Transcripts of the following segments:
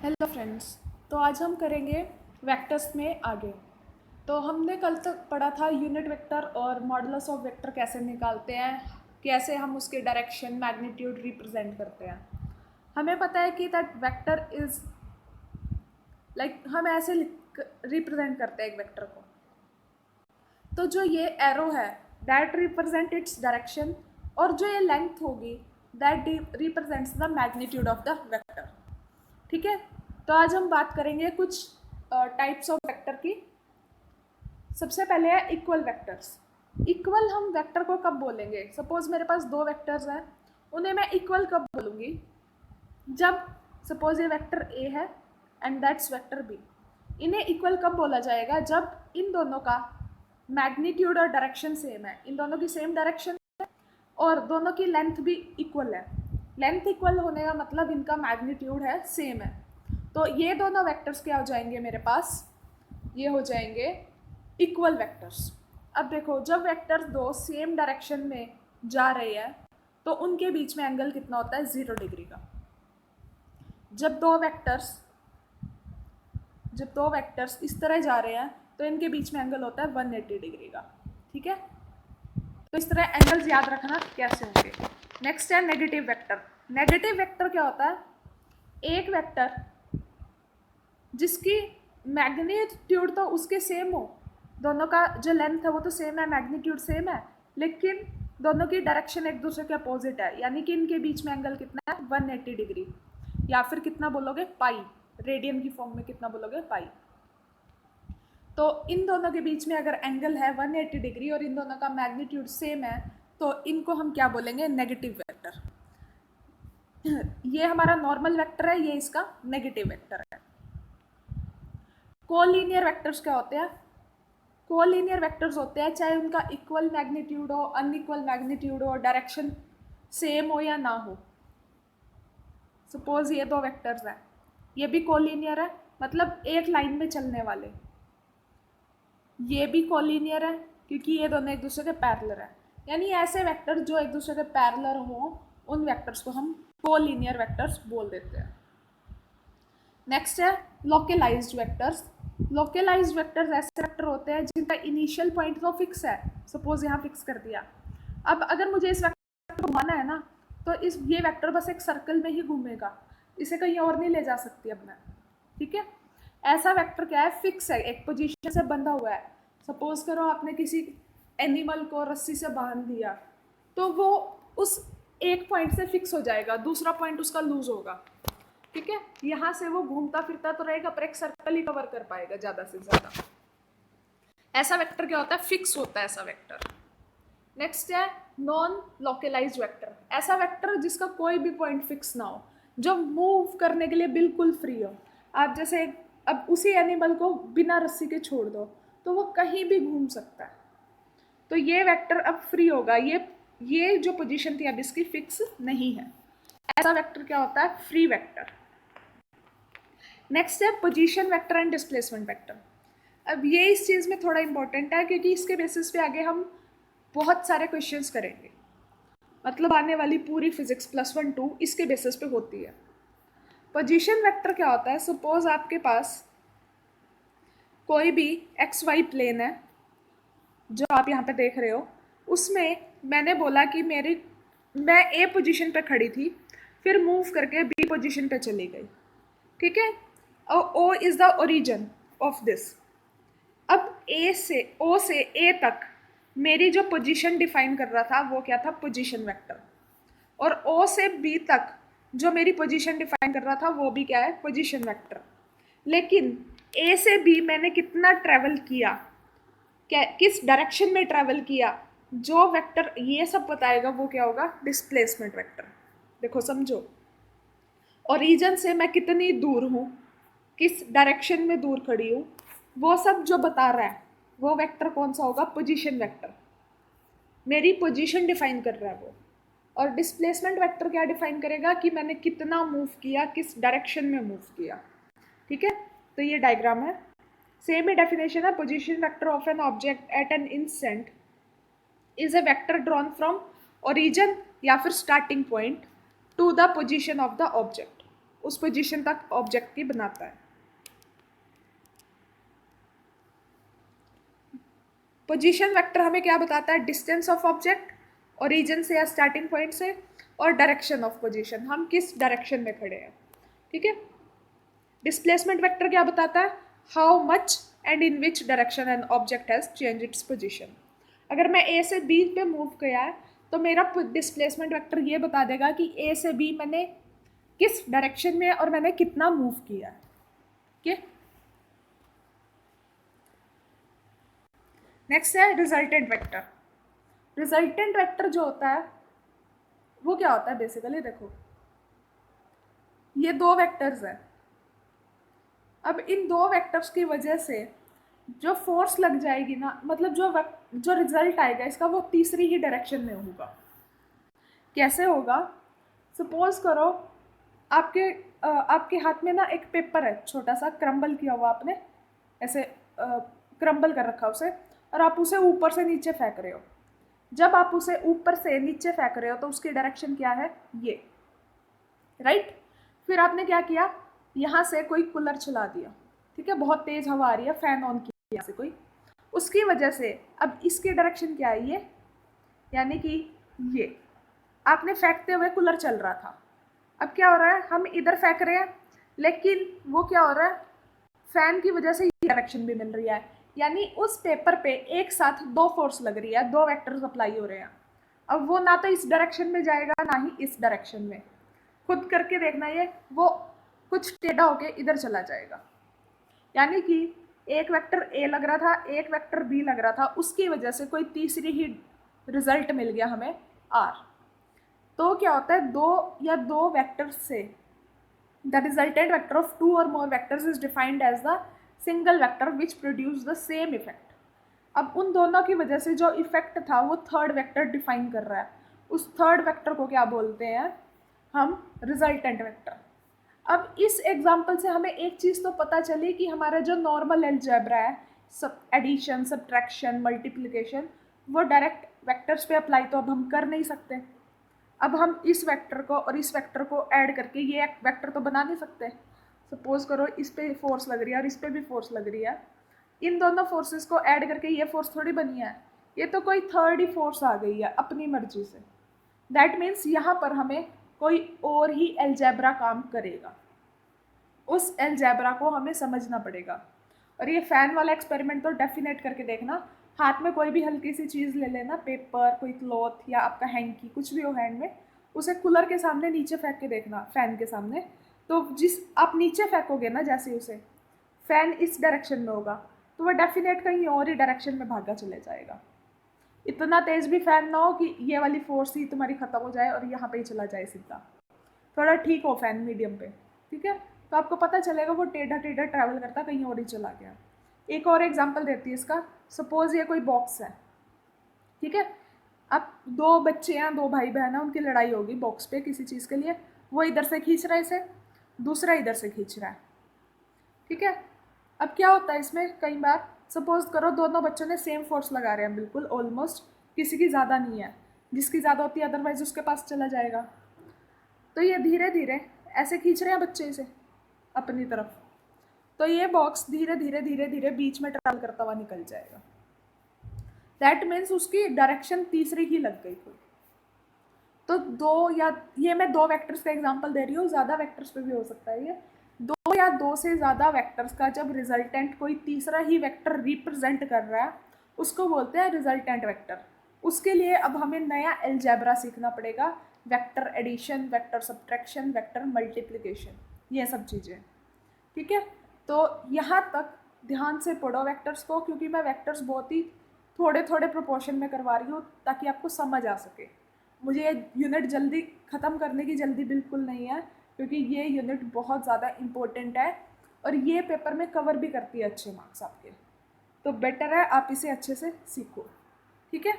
Hello friends. तो आज हम करेंगे वेक्टर्स में आगे। तो हमने कल तक पढ़ा था यूनिट वेक्टर और मॉडुलस ऑफ वेक्टर कैसे निकालते हैं, कैसे हम उसके डायरेक्शन मैग्नीट्यूड रिप्रेजेंट करते हैं। हमें पता है कि दैट वेक्टर इज लाइक हम ऐसे रिप्रेजेंट करते हैं एक वेक्टर को। तो जो ये एरो है दैट रिप्रेजेंट इट्स डायरेक्शन, और जो ये लेंथ होगी that represents the magnitude of the vector. ठीक है, तो आज हम बात करेंगे कुछ टाइप्स ऑफ वेक्टर की। सबसे पहले है इक्वल वेक्टर्स। इक्वल हम वेक्टर को कब बोलेंगे? सपोज मेरे पास दो वेक्टर्स हैं, उन्हें मैं इक्वल कब बोलूँगी? जब सपोज ये वेक्टर ए है एंड दैट्स वेक्टर बी। इन्हें इक्वल कब बोला जाएगा? जब इन दोनों का मैग्नीट्यूड और डायरेक्शन सेम है, इन दोनों की सेम डायरेक्शन है और दोनों की लेंथ भी इक्वल है। लेंथ इक्वल होने का मतलब इनका मैग्नीट्यूड है सेम है। तो ये दोनों वेक्टर्स क्या हो जाएंगे मेरे पास? ये हो जाएंगे इक्वल वेक्टर्स। अब देखो, जब वेक्टर्स दो सेम डायरेक्शन में जा रहे हैं तो उनके बीच में एंगल कितना होता है? 0 डिग्री का। जब दो वेक्टर्स इस तरह जा रहे हैं तो इनके बीच में एंगल होता है 180 डिग्री का। ठीक है, तो इस तरह एंगल्स याद रखना कैसे होंगे। नेक्स्ट है नेगेटिव वेक्टर। नेगेटिव वेक्टर क्या होता है? एक वेक्टर जिसकी मैग्नीट्यूड तो उसके सेम हो, दोनों का जो लेंथ है वो तो सेम है, मैग्नीट्यूड सेम है, लेकिन दोनों की डायरेक्शन एक दूसरे के अपोजिट है, यानी कि इनके बीच में एंगल कितना है? 180 डिग्री, या फिर कितना बोलोगे? पाई। रेडियन की फॉर्म में कितना बोलोगे? पाई। तो इन दोनों के बीच में अगर एंगल है 180 डिग्री और इन दोनों का मैग्नीट्यूड सेम है तो इनको हम क्या बोलेंगे? Negative vector. ये हमारा नॉर्मल वेक्टर है, ये इसका नेगेटिव वेक्टर है। कोलिनियर वेक्टर्स क्या होते हैं? कोलिनियर वेक्टर्स होते हैं चाहे उनका इक्वल मैग्नीट्यूड हो, अनइक्वल मैग्नीट्यूड हो, डायरेक्शन सेम हो या ना हो। सपोज ये दो वेक्टर्स हैं, ये भी कोलिनियर है, मतलब एक लाइन में चलने वाले। ये भी कोलिनियर है क्योंकि ये दोनों एक दूसरे के पैरेलल है। यानी ऐसे वेक्टर जो एक दूसरे के पैरेलल हो उन वेक्टर्स को हम कोलिनियर वेक्टर्स बोल देते हैं। नेक्स्ट है लोकलाइज्ड वेक्टर्स। लोकलाइज्ड वेक्टर्स ऐसे वेक्टर होते हैं जिनका इनिशियल पॉइंट तो फिक्स है। सपोज यहाँ फिक्स कर दिया। अब अगर मुझे इस वेक्टर को घुमाना है ना, तो ये वेक्टर बस एक सर्कल में ही घूमेगा, इसे कहीं और नहीं ले जा सकती अब मैं। ठीक है, ऐसा वेक्टर क्या है? फिक्स है, एक पोजीशन से बंधा हुआ है। सपोज करो आपने किसी एनिमल को रस्सी से बांध दिया, तो वो उस एक पॉइंट से फिक्स हो जाएगा, दूसरा पॉइंट उसका लूज होगा। ठीक है, यहाँ से वो घूमता फिरता तो रहेगा पर एक सर्कल ही कवर कर पाएगा ज़्यादा से ज़्यादा। ऐसा वेक्टर क्या होता है? फिक्स होता है ऐसा वेक्टर। नेक्स्ट है नॉन लोकलाइज्ड वेक्टर। ऐसा वेक्टर जिसका कोई भी पॉइंट फिक्स ना हो, जो मूव करने के लिए बिल्कुल फ्री हो। आप जैसे अब उसी एनिमल को बिना रस्सी के छोड़ दो तो वो कहीं भी घूम सकता है, तो ये वेक्टर अब फ्री होगा। ये जो पोजीशन थी अब इसकी फिक्स नहीं है। ऐसा वेक्टर क्या होता है? Free vector. नेक्स्ट है position vector and displacement vector. अब ये इस चीज़ में थोड़ा इंपॉर्टेंट है क्योंकि इसके बेसिस पे आगे हम बहुत सारे क्वेश्चंस करेंगे, मतलब आने वाली पूरी फिजिक्स +1 2 इसके बेसिस पे होती है। पोजीशन वेक्टर क्या होता है? सपोज आपके पास कोई भी XY प्लेन है जो आप यहाँ पे देख रहे हो, उसमें मैंने बोला कि मैं A पोजीशन पे खड़ी थी, फिर मूव करके B पोजीशन पे चली गई। ठीक है, और O is the origin of this. अब O से A तक मेरी जो पोजीशन डिफाइन कर रहा था वो क्या था? Position vector. और O से B तक जो मेरी पोजीशन डिफाइन कर रहा था वो भी क्या है? Position vector. लेकिन A से B मैंने कितना ट्रैवल किया, किस डायरेक्शन में ट्रैवल किया, जो वेक्टर ये सब बताएगा वो क्या होगा? Displacement vector. देखो समझो, ओरिजिन से मैं कितनी दूर हूँ, किस डायरेक्शन में दूर खड़ी हूँ, वो सब जो बता रहा है वो वेक्टर कौन सा होगा? Position vector. मेरी पोजीशन डिफाइन कर रहा है वो। और डिस्प्लेसमेंट वेक्टर क्या डिफाइन करेगा? कि मैंने कितना मूव किया, किस डायरेक्शन में मूव किया। ठीक है, तो ये डायग्राम है। सेम ही डेफिनेशन है। Position vector of an object at an instant is a vector drawn from origin या फिर starting point two the position of the object. उस पोजीशन तक ऑब्जेक्ट की बनाता है। पोजीशन वेक्टर हमें क्या बताता है? डिस्टेंस ऑफ ऑब्जेक्ट ओरिजिन से या स्टार्टिंग पॉइंट से, और डायरेक्शन ऑफ पोजीशन, हम किस डायरेक्शन में खड़े हैं। ठीक है। डिस्प्लेसमेंट वेक्टर क्या बताता है? How much and in which direction an object has change its position. अगर मैं ए से बी पे मूव किया है तो मेरा डिस्प्लेसमेंट वेक्टर ये बता देगा कि ए से बी मैंने किस डायरेक्शन में और मैंने कितना मूव किया है। ठीक है। नेक्स्ट है रिजल्टेंट वेक्टर। रिजल्टेंट वेक्टर जो होता है वो क्या होता है? बेसिकली देखो, ये दो वेक्टर्स हैं। अब इन दो वेक्टर्स की वजह से जो फोर्स लग जाएगी ना, मतलब जो रिजल्ट आएगा इसका, वो तीसरी ही डायरेक्शन में होगा। कैसे होगा? सपोज करो आपके हाथ में ना एक पेपर है, छोटा सा क्रम्बल किया हुआ, आपने ऐसे क्रम्बल कर रखा उसे, और आप उसे ऊपर से नीचे फेंक रहे हो। जब आप उसे ऊपर से नीचे फेंक रहे हो तो उसकी डायरेक्शन क्या है? ये, राइट। फिर आपने क्या किया? यहाँ से कोई कूलर चला दिया, ठीक है, बहुत तेज हवा आ रही है, फैन ऑन किया यहाँ से कोई, उसकी वजह से अब इसकी डायरेक्शन क्या है? ये, यानी कि ये आपने फेंकते हुए कूलर चल रहा था। अब क्या हो रहा है? हम इधर फेंक रहे हैं, लेकिन वो क्या हो रहा है? फैन की वजह से ये डायरेक्शन भी मिल रही है, यानी उस पेपर पे एक साथ दो फोर्स लग रही है, दो वेक्टर्स अप्लाई हो रहे हैं। अब वो ना तो इस डायरेक्शन में जाएगा ना ही इस डायरेक्शन में। खुद करके देखना, ये वो कुछ टेढ़ा होके इधर चला जाएगा। यानी कि एक वेक्टर ए लग रहा था, एक वेक्टर बी लग रहा था, उसकी वजह से कोई तीसरी ही रिजल्ट मिल गया हमें, आर। तो क्या होता है? दो वेक्टर्स से the resultant vector of two और more vectors is defined as the single vector which produce the same effect. अब उन दोनों की वजह से जो इफेक्ट था वो थर्ड वेक्टर डिफाइन कर रहा है। उस थर्ड वेक्टर को क्या बोलते हैं हम? Resultant vector. अब इस एग्जाम्पल से हमें एक चीज़ तो पता चली कि हमारा जो नॉर्मल अलजेब्रा है, सब एडिशन, सब्ट्रैक्शन, मल्टीप्लिकेशन, वो डायरेक्ट वेक्टर्स पे अप्लाई तो अब हम कर नहीं सकते। अब हम इस वेक्टर को और इस वेक्टर को ऐड करके ये वेक्टर तो बना नहीं सकते। सपोज करो इस पे फोर्स लग रही है और इस पे भी फोर्स लग रही है, इन दोनों फोर्सेस को ऐड करके ये फोर्स थोड़ी बनी है, ये तो कोई थर्ड ही फोर्स आ गई है अपनी मर्जी से। दैट मीन्स यहाँ पर हमें कोई और ही अलजेब्रा काम करेगा, उस अलजेब्रा को हमें समझना पड़ेगा। और ये फैन वाला एक्सपेरिमेंट तो डेफिनेट करके देखना। हाथ में कोई भी हल्की सी चीज़ ले लेना, पेपर, कोई क्लॉथ या आपका हैंकी, कुछ भी हो हैंड में, उसे कूलर के सामने नीचे फेंक के देखना, फैन के सामने। तो जिस आप नीचे फेंकोगे ना, जैसे उसे, फैन इस डायरेक्शन में होगा तो वह डेफिनेट कहीं और ही डायरेक्शन में भागा चले जाएगा। इतना तेज भी फैन ना हो कि ये वाली फोर्स ही तुम्हारी ख़त्म हो जाए और यहाँ पे ही चला जाए सीधा। थोड़ा ठीक हो फैन, मीडियम पे, ठीक है, तो आपको पता चलेगा वो टेढ़ा टेढ़ा ट्रैवल करता कहीं और ही चला गया। एक और एग्जांपल देती है इसका। सपोज ये कोई बॉक्स है, ठीक है, अब दो बच्चे हैं, दो भाई बहन हैं, उनकी लड़ाई होगी बॉक्स पे किसी चीज़ के लिए। वो इधर से खींच रहा है इसे, दूसरा इधर से खींच रहा है, ठीक है। अब क्या होता है इसमें, कई बार सपोज करो दोनों बच्चों ने सेम फोर्स लगा रहे हैं, बिल्कुल ऑलमोस्ट, किसी की ज़्यादा नहीं है, जिसकी ज़्यादा होती है अदरवाइज उसके पास चला जाएगा। तो ये धीरे धीरे ऐसे खींच रहे हैं बच्चे इसे अपनी तरफ, तो ये बॉक्स धीरे धीरे धीरे धीरे बीच में ट्रैवल करता हुआ निकल जाएगा। दैट मीन्स उसकी डायरेक्शन तीसरी ही लग गई कोई। तो दो या, ये मैं दो वेक्टर्स का एग्जांपल दे रही हूँ, ज़्यादा वेक्टर्स पे भी हो सकता है ये। दो या दो से ज़्यादा वेक्टर्स का जब रिजल्टेंट कोई तीसरा ही वेक्टर रिप्रेजेंट कर रहा है, उसको बोलते हैं रिजल्टेंट वेक्टर। उसके लिए अब हमें नया अलजेब्रा सीखना पड़ेगा, vector addition, vector subtraction, vector multiplication, ये सब चीज़ें, ठीक है। तो यहाँ तक ध्यान से पढ़ो वेक्टर्स को, क्योंकि मैं वेक्टर्स बहुत ही थोड़े थोड़े प्रोपोर्शन में करवा रही हूँ ताकि आपको समझ आ सके। मुझे ये यूनिट जल्दी ख़त्म करने की जल्दी बिल्कुल नहीं है, क्योंकि ये यूनिट बहुत ज़्यादा इम्पोर्टेंट है और ये पेपर में कवर भी करती है अच्छे मार्क्स आपके। तो बेटर है आप इसे अच्छे से सीखो, ठीक है।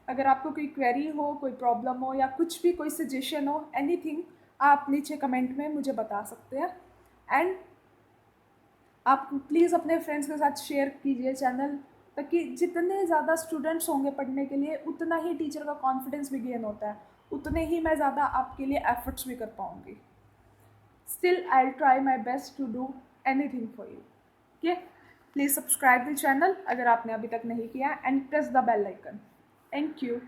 अगर आपको कोई क्वेरी हो, कोई प्रॉब्लम हो या कुछ भी, कोई सजेशन हो, एनीथिंग, आप नीचे कमेंट में मुझे बता सकते हैं। एंड आप प्लीज़ अपने फ्रेंड्स के साथ शेयर कीजिए चैनल, ताकि जितने ज़्यादा स्टूडेंट्स होंगे पढ़ने के लिए, उतना ही टीचर का कॉन्फिडेंस भी गेन होता है, उतने ही मैं ज़्यादा आपके लिए एफर्ट्स भी कर पाऊँगी। Still, I'll try my best to do anything for you. Okay? Please subscribe the channel अगर आपने अभी तक नहीं किया, and press the bell icon. Thank you.